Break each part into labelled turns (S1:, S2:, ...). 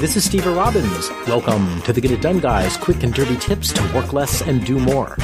S1: This is Steve Robbins. Welcome to the Get It Done Guys, quick and dirty tips to work less and do more.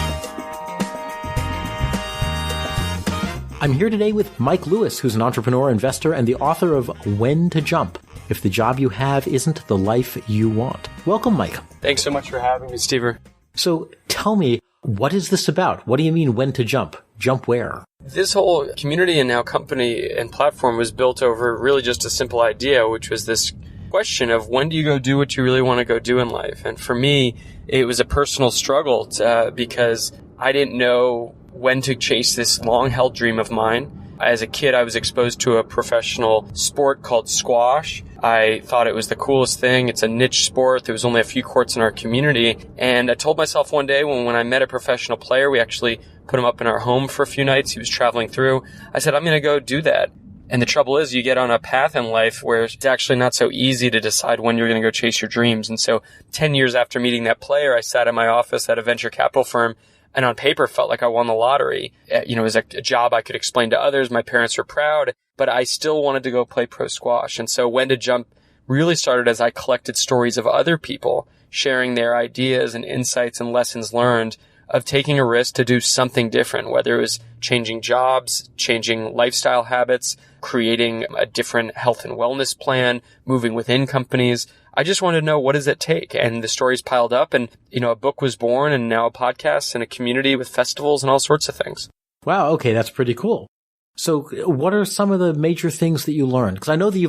S1: I'm here today with Mike Lewis, who's an entrepreneur, investor, and the author of When to Jump, If the Job You Have Isn't the Life You Want. Welcome, Mike.
S2: Thanks so much for having me, Steve.
S1: So tell me, what is this about? What do you mean when to jump? Jump where?
S2: This whole community and now company and platform was built over really just a simple idea, which was this question of when do you go do what you really want to go do in life? And for me, it was a personal struggle because I didn't know when to chase this long-held dream of mine. As a kid, I was exposed to a professional sport called squash. I thought it was the coolest thing. It's a niche sport. There was only a few courts in our community. And I told myself one day when I met a professional player, we actually put him up in our home for a few nights. He was traveling through. I said, I'm going to go do that. And the trouble is you get on a path in life where it's actually not so easy to decide when you're going to go chase your dreams. And so 10 years after meeting that player, I sat in my office at a venture capital firm and on paper felt like I won the lottery. It was a job I could explain to others. My parents were proud, but I still wanted to go play pro squash. And so When to Jump really started as I collected stories of other people sharing their ideas and insights and lessons learned of taking a risk to do something different, whether it was changing jobs, changing lifestyle habits, creating a different health and wellness plan, moving within companies. I just wanted to know, what does it take? And the stories piled up and, a book was born and now a podcast and a community with festivals and all sorts of things.
S1: Wow. Okay. That's pretty cool. So what are some of the major things that you learned? Because I know that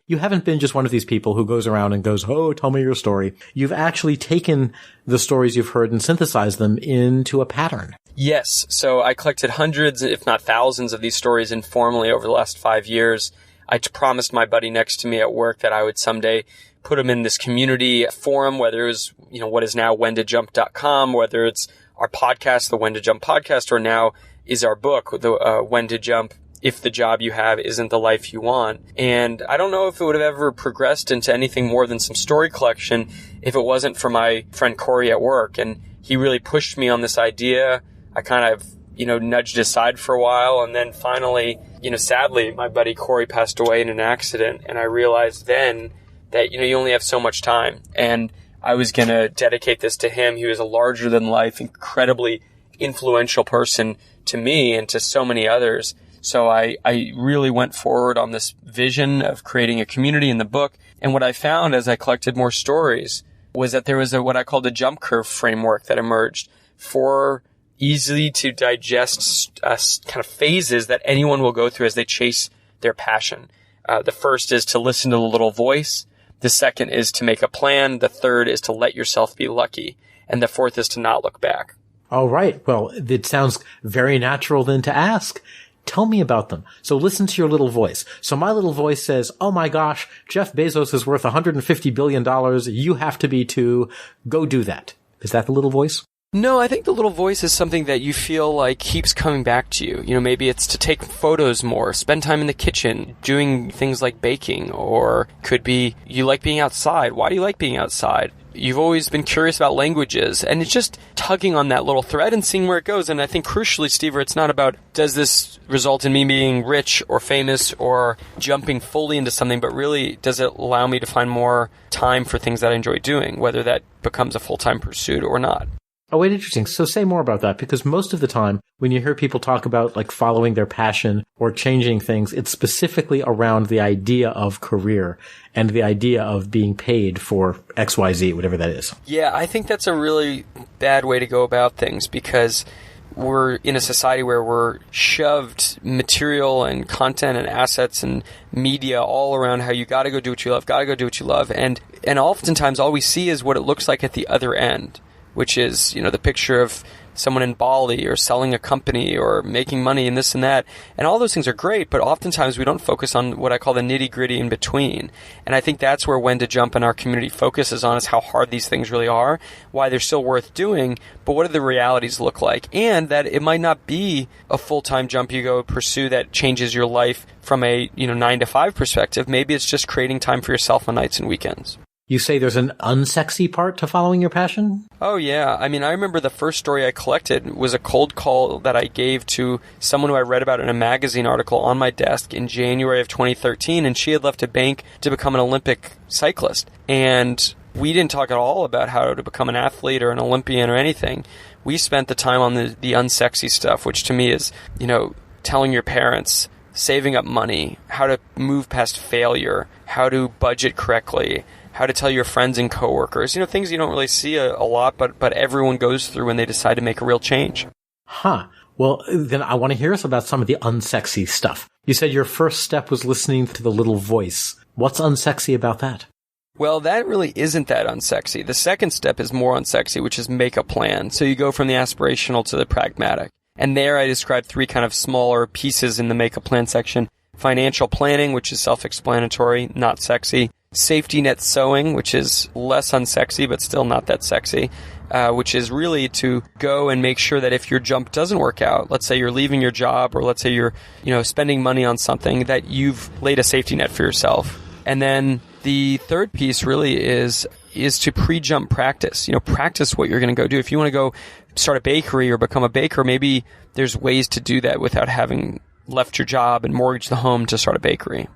S1: you haven't been just one of these people who goes around and goes, oh, tell me your story. You've actually taken the stories you've heard and synthesized them into a pattern.
S2: Yes. So I collected hundreds, if not thousands of these stories informally over the last 5 years. I promised my buddy next to me at work that I would someday put them in this community forum, whether it was, what is now whentojump.com, whether it's our podcast, the When to Jump podcast, or now is our book, the When to Jump, If the Job You Have Isn't the Life You Want. And I don't know if it would have ever progressed into anything more than some story collection if it wasn't for my friend Corey at work. And he really pushed me on this idea. I kind of, nudged aside for a while. And then finally, sadly, my buddy Corey passed away in an accident. And I realized then that, you only have so much time. And I was going to dedicate this to him. He was a larger than life, incredibly influential person to me and to so many others. So I really went forward on this vision of creating a community in the book. And what I found as I collected more stories was that there was what I called a jump curve framework that emerged for easily to digest kind of phases that anyone will go through as they chase their passion. The first is to listen to the little voice. The second is to make a plan. The third is to let yourself be lucky. And the fourth is to not look back.
S1: All right. Well, it sounds very natural then to ask. Tell me about them. So listen to your little voice. So my little voice says, oh my gosh, Jeff Bezos is worth $150 billion. You have to be too. Go do that. Is that the little voice?
S2: No, I think the little voice is something that you feel like keeps coming back to you. Maybe it's to take photos more, spend time in the kitchen, doing things like baking, or could be you like being outside. Why do you like being outside? You've always been curious about languages, and it's just tugging on that little thread and seeing where it goes. And I think crucially, Steve, it's not about does this result in me being rich or famous or jumping fully into something, but really does it allow me to find more time for things that I enjoy doing, whether that becomes a full-time pursuit or not.
S1: Oh, wait, interesting. So say more about that, because most of the time when you hear people talk about like following their passion or changing things, it's specifically around the idea of career and the idea of being paid for XYZ, whatever that is.
S2: Yeah, I think that's a really bad way to go about things because we're in a society where we're shoved material and content and assets and media all around how you got to go do what you love, And oftentimes all we see is what it looks like at the other end, which is, the picture of someone in Bali or selling a company or making money and this and that. And all those things are great, but oftentimes we don't focus on what I call the nitty-gritty in between. And I think that's where When to Jump in our community focuses on is how hard these things really are, why they're still worth doing, but what do the realities look like? And that it might not be a full-time jump you go pursue that changes your life from a 9 to 5 perspective. Maybe it's just creating time for yourself on nights and weekends.
S1: You say there's an unsexy part to following your passion?
S2: Oh, yeah. I mean, I remember the first story I collected was a cold call that I gave to someone who I read about in a magazine article on my desk in January of 2013, and she had left a bank to become an Olympic cyclist. And we didn't talk at all about how to become an athlete or an Olympian or anything. We spent the time on the unsexy stuff, which to me is, telling your parents, saving up money, how to move past failure, how to budget correctly, how to tell your friends and coworkers, things you don't really see a lot, but everyone goes through when they decide to make a real change.
S1: Huh. Well, then I want to hear us about some of the unsexy stuff. You said your first step was listening to the little voice. What's unsexy about that?
S2: Well, that really isn't that unsexy. The second step is more unsexy, which is make a plan. So you go from the aspirational to the pragmatic. And there I described 3 kind of smaller pieces in the make a plan section. Financial planning, which is self-explanatory, not sexy. Safety net sewing, which is less unsexy, but still not that sexy, which is really to go and make sure that if your jump doesn't work out, let's say you're leaving your job, or let's say you're, spending money on something, that you've laid a safety net for yourself. And then the third piece really is to pre-jump practice. Practice what you're going to go do. If you want to go start a bakery or become a baker, maybe there's ways to do that without having left your job and mortgaged the home to start a bakery.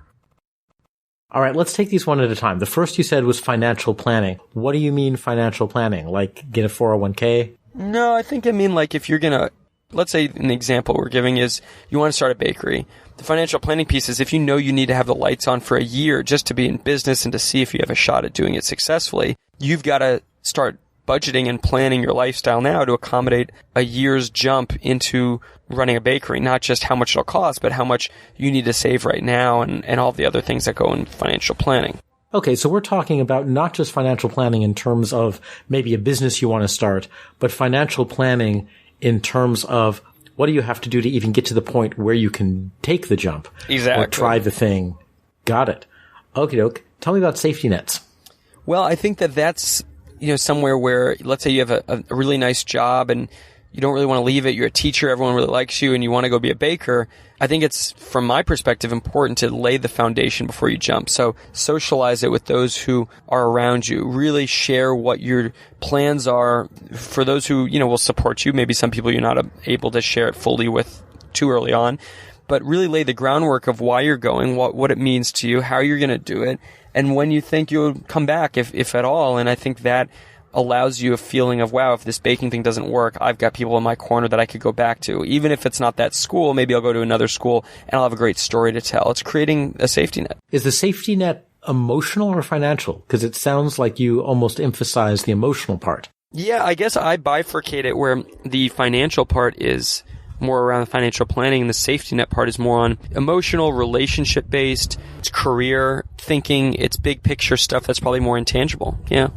S1: All right, let's take these one at a time. The first you said was financial planning. What do you mean financial planning? Like get a 401k?
S2: No, I think I mean like if you're going to, let's say an example we're giving is you want to start a bakery. The financial planning piece is if you know you need to have the lights on for a year just to be in business and to see if you have a shot at doing it successfully, you've got to start budgeting and planning your lifestyle now to accommodate a year's jump into running a bakery, not just how much it'll cost, but how much you need to save right now and all the other things that go in financial planning.
S1: Okay, so we're talking about not just financial planning in terms of maybe a business you want to start, but financial planning in terms of what do you have to do to even get to the point where you can take the jump?
S2: Exactly.
S1: Or try the thing. Got it. Okie doke. Tell me about safety nets.
S2: Well, I think that's somewhere where, let's say you have a really nice job and you don't really want to leave it. You're a teacher. Everyone really likes you and you want to go be a baker. I think it's, from my perspective, important to lay the foundation before you jump. So socialize it with those who are around you. Really share what your plans are for those who, will support you. Maybe some people you're not able to share it fully with too early on. But really lay the groundwork of why you're going, what it means to you, how you're going to do it, and when you think you'll come back, if at all. And I think that allows you a feeling of, wow, if this baking thing doesn't work, I've got people in my corner that I could go back to. Even if it's not that school, maybe I'll go to another school and I'll have a great story to tell. It's creating a safety net.
S1: Is the safety net emotional or financial? Because it sounds like you almost emphasize the emotional part.
S2: Yeah, I guess I bifurcate it where the financial part is more around financial planning and the safety net part is more on emotional, relationship-based, it's career thinking, it's big picture stuff that's probably more intangible. Yeah.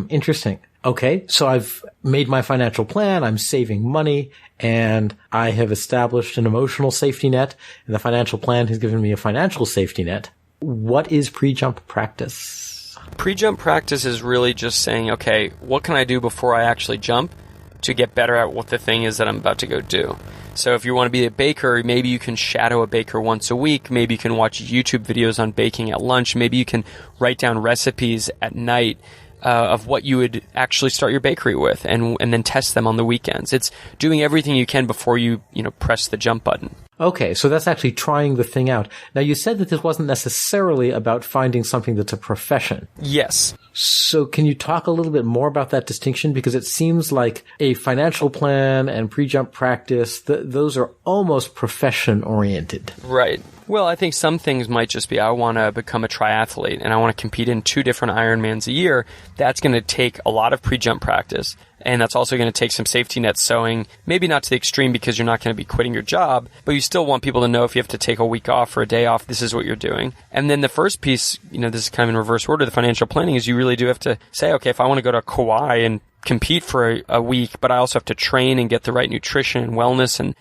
S1: Interesting. Okay, so I've made my financial plan, I'm saving money, and I have established an emotional safety net, and the financial plan has given me a financial safety net. What is pre-jump practice?
S2: Pre-jump practice is really just saying, okay, what can I do before I actually jump to get better at what the thing is that I'm about to go do? So if you want to be a baker, maybe you can shadow a baker once a week. Maybe you can watch YouTube videos on baking at lunch. Maybe you can write down recipes at night of what you would actually start your bakery with and then test them on the weekends. It's doing everything you can before you press the jump button.
S1: Okay, so that's actually trying the thing out. Now, you said that this wasn't necessarily about finding something that's a profession.
S2: Yes.
S1: So can you talk a little bit more about that distinction? Because it seems like a financial plan and pre-jump practice, those are almost profession-oriented.
S2: Right. Well, I think some things might just be, I want to become a triathlete and I want to compete in 2 different Ironmans a year. That's going to take a lot of pre-jump practice. And that's also going to take some safety net sewing, maybe not to the extreme because you're not going to be quitting your job, but you still want people to know if you have to take a week off or a day off, this is what you're doing. And then the first piece, this is kind of in reverse order, the financial planning, is you really do have to say, okay, if I want to go to Kauai and compete for a week, but I also have to train and get the right nutrition and wellness and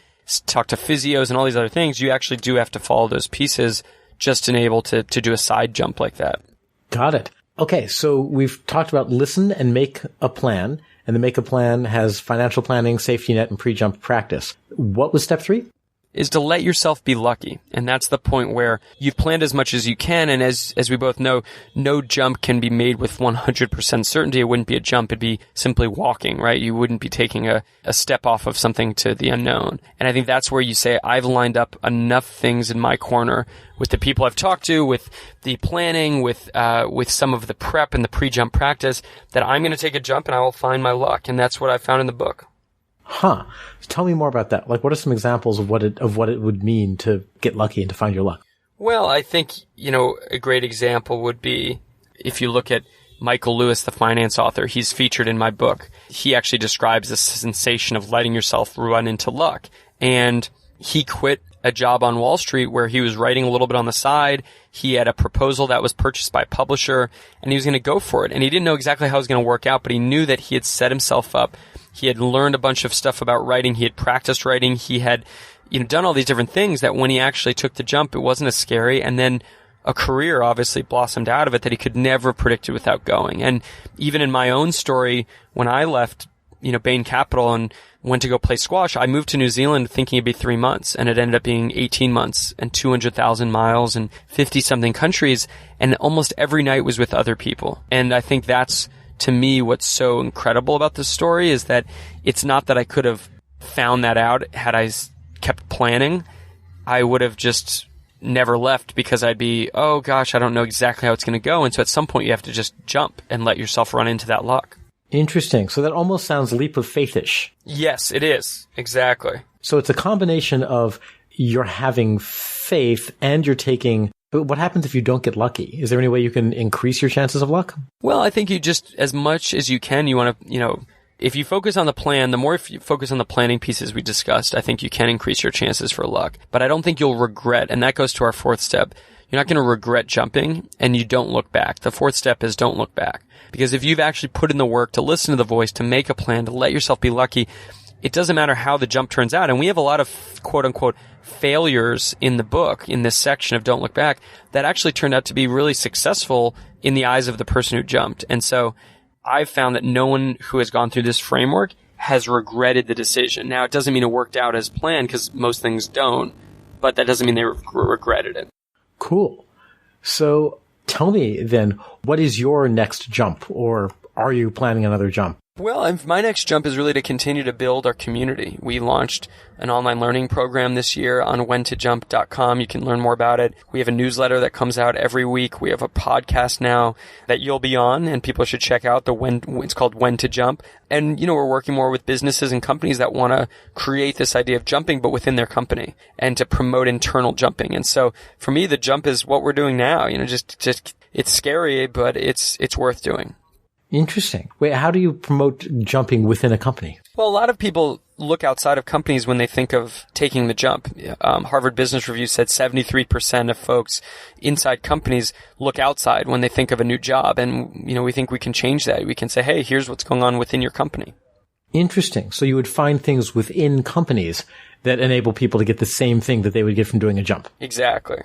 S2: talk to physios and all these other things, you actually do have to follow those pieces just to enable to do a side jump like that.
S1: Got it. Okay, so we've talked about listen and make a plan. And the make a plan has financial planning, safety net, and pre-jump practice. What was step 3?
S2: is to let yourself be lucky. And that's the point where you've planned as much as you can. And as we both know, no jump can be made with 100% certainty. It wouldn't be a jump. It'd be simply walking, right? You wouldn't be taking a step off of something to the unknown. And I think that's where you say, I've lined up enough things in my corner with the people I've talked to, with the planning, with some of the prep and the pre-jump practice, that I'm going to take a jump and I will find my luck. And that's what I found in the book.
S1: Huh. Tell me more about that. Like, what are some examples of what it would mean to get lucky and to find your luck?
S2: Well, I think, a great example would be if you look at Michael Lewis, the finance author. He's featured in my book. He actually describes the sensation of letting yourself run into luck. And he quit a job on Wall Street where he was writing a little bit on the side. He had a proposal that was purchased by a publisher, and he was going to go for it. And he didn't know exactly how it was going to work out, but he knew that he had set himself up. He had learned a bunch of stuff about writing. He had practiced writing. He had, done all these different things that when he actually took the jump, it wasn't as scary. And then a career obviously blossomed out of it that he could never have predicted without going. And even in my own story, when I left, Bain Capital and went to go play squash, I moved to New Zealand thinking it'd be 3 months, and it ended up being 18 months and 200,000 miles and 50-something countries, and almost every night was with other people. And I think that's, to me, what's so incredible about this story is that it's not that I could have found that out had I kept planning. I would have just never left because I'd be, oh gosh, I don't know exactly how it's going to go. And so at some point you have to just jump and let yourself run into that luck.
S1: Interesting. So that almost sounds leap of faith-ish.
S2: Yes, it is. Exactly.
S1: So it's a combination of you're having faith and you're taking... But what happens if you don't get lucky? Is there any way you can increase your chances of luck?
S2: Well, I think you just, as much as you can, you want to, if you focus on the plan, the more if you focus on the planning pieces we discussed, I think you can increase your chances for luck. But I don't think you'll regret, and that goes to our fourth step. You're not going to regret jumping, and you don't look back. The fourth step is don't look back. Because if you've actually put in the work to listen to the voice, to make a plan, to let yourself be lucky, it doesn't matter how the jump turns out. And we have a lot of quote-unquote failures in the book, in this section of Don't Look Back, that actually turned out to be really successful in the eyes of the person who jumped. And so I've found that no one who has gone through this framework has regretted the decision. Now, it doesn't mean it worked out as planned, because most things don't, but that doesn't mean they regretted it.
S1: Cool. So tell me then, what is your next jump, or are you planning another jump?
S2: Well, my next jump is really to continue to build our community. We launched an online learning program this year on whentojump.com. You can learn more about it. We have a newsletter that comes out every week. We have a podcast now that you'll be on, and people should check out. It's called When to Jump. And, we're working more with businesses and companies that want to create this idea of jumping, but within their company, and to promote internal jumping. And so for me, the jump is what we're doing now. Just it's scary, but it's worth doing.
S1: Interesting. Wait, how do you promote jumping within a company?
S2: Well, a lot of people look outside of companies when they think of taking the jump. Harvard Business Review said 73% of folks inside companies look outside when they think of a new job. And, we think we can change that. We can say, hey, here's what's going on within your company.
S1: Interesting. So you would find things within companies that enable people to get the same thing that they would get from doing a jump.
S2: Exactly.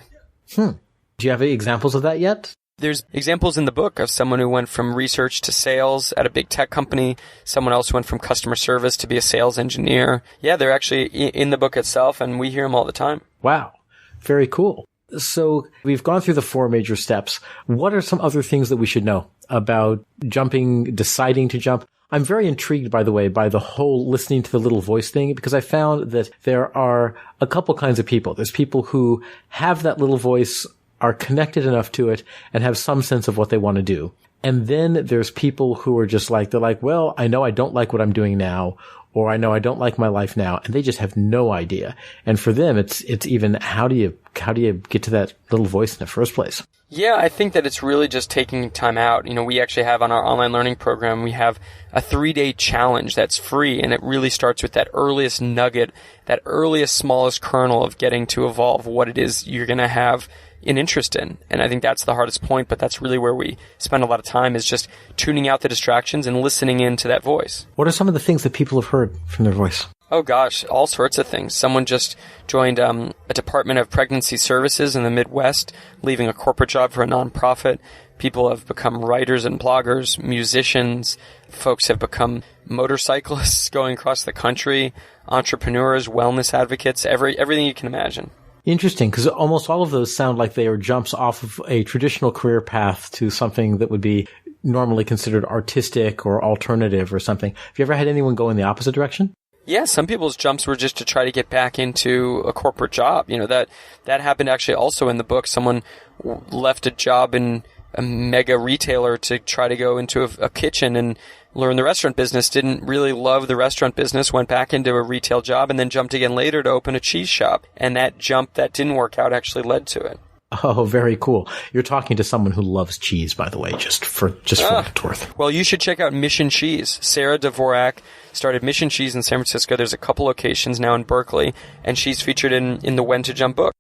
S1: Do you have any examples of that yet?
S2: There's examples in the book of someone who went from research to sales at a big tech company, someone else who went from customer service to be a sales engineer. Yeah, they're actually in the book itself, and we hear them all the time.
S1: Wow. Very cool. So we've gone through the 4 major steps. What are some other things that we should know about jumping, deciding to jump? I'm very intrigued, by the way, by the whole listening to the little voice thing, because I found that there are a couple kinds of people. There's people who have that little voice, are connected enough to it, and have some sense of what they want to do. And then there's people who are just like, they're like, well, I know I don't like what I'm doing now, or I know I don't like my life now, and they just have no idea. And for them, it's even, how do you get to that little voice in the first place?
S2: Yeah, I think that it's really just taking time out. We actually have on our online learning program, we have a 3-day challenge that's free, and it really starts with that earliest nugget, that earliest, smallest kernel of getting to evolve what it is you're going to have an interest in. And I think that's the hardest point, but that's really where we spend a lot of time, is just tuning out the distractions and listening into that voice.
S1: What are some of the things that people have heard from their voice?
S2: Oh gosh, all sorts of things. Someone just joined a Department of Pregnancy Services in the Midwest, leaving a corporate job for a nonprofit. People have become writers and bloggers, musicians. Folks have become motorcyclists going across the country, entrepreneurs, wellness advocates, everything you can imagine.
S1: Interesting, because almost all of those sound like they are jumps off of a traditional career path to something that would be normally considered artistic or alternative or something. Have you ever had anyone go in the opposite direction?
S2: Yeah, some people's jumps were just to try to get back into a corporate job. That happened actually also in the book. Someone left a job in a mega retailer to try to go into a kitchen and learn the restaurant business, didn't really love the restaurant business, went back into a retail job, and then jumped again later to open a cheese shop. And that jump that didn't work out actually led to it.
S1: Oh, very cool. You're talking to someone who loves cheese, by the way, just for what it's worth.
S2: Well, you should check out Mission Cheese. Sarah Dvorak started Mission Cheese in San Francisco. There's a couple locations now in Berkeley, and she's featured in the When to Jump book.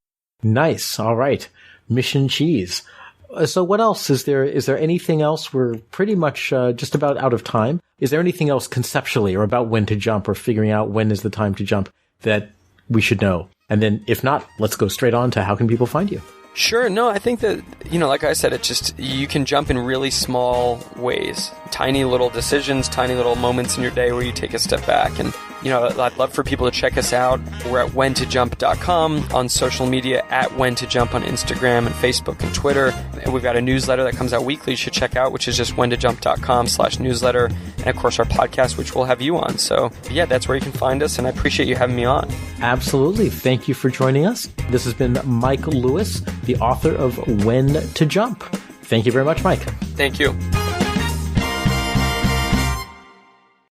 S1: Nice. All right. Mission Cheese. So what else? Is there anything else? We're pretty much just about out of time. Is there anything else conceptually or about when to jump or figuring out when is the time to jump that we should know? And then if not, let's go straight on to how can people find you?
S2: Sure. No, I think that, like I said, you can jump in really small ways. Tiny little decisions, tiny little moments in your day where you take a step back. And, I'd love for people to check us out. We're at whentojump.com, on social media at whentojump on Instagram and Facebook and Twitter. And we've got a newsletter that comes out weekly you should check out, which is just whentojump.com/newsletter. And of course our podcast, which we'll have you on. So yeah, that's where you can find us. And I appreciate you having me on.
S1: Absolutely. Thank you for joining us. This has been Mike Lewis, the author of When to Jump. Thank you very much, Mike.
S2: Thank you.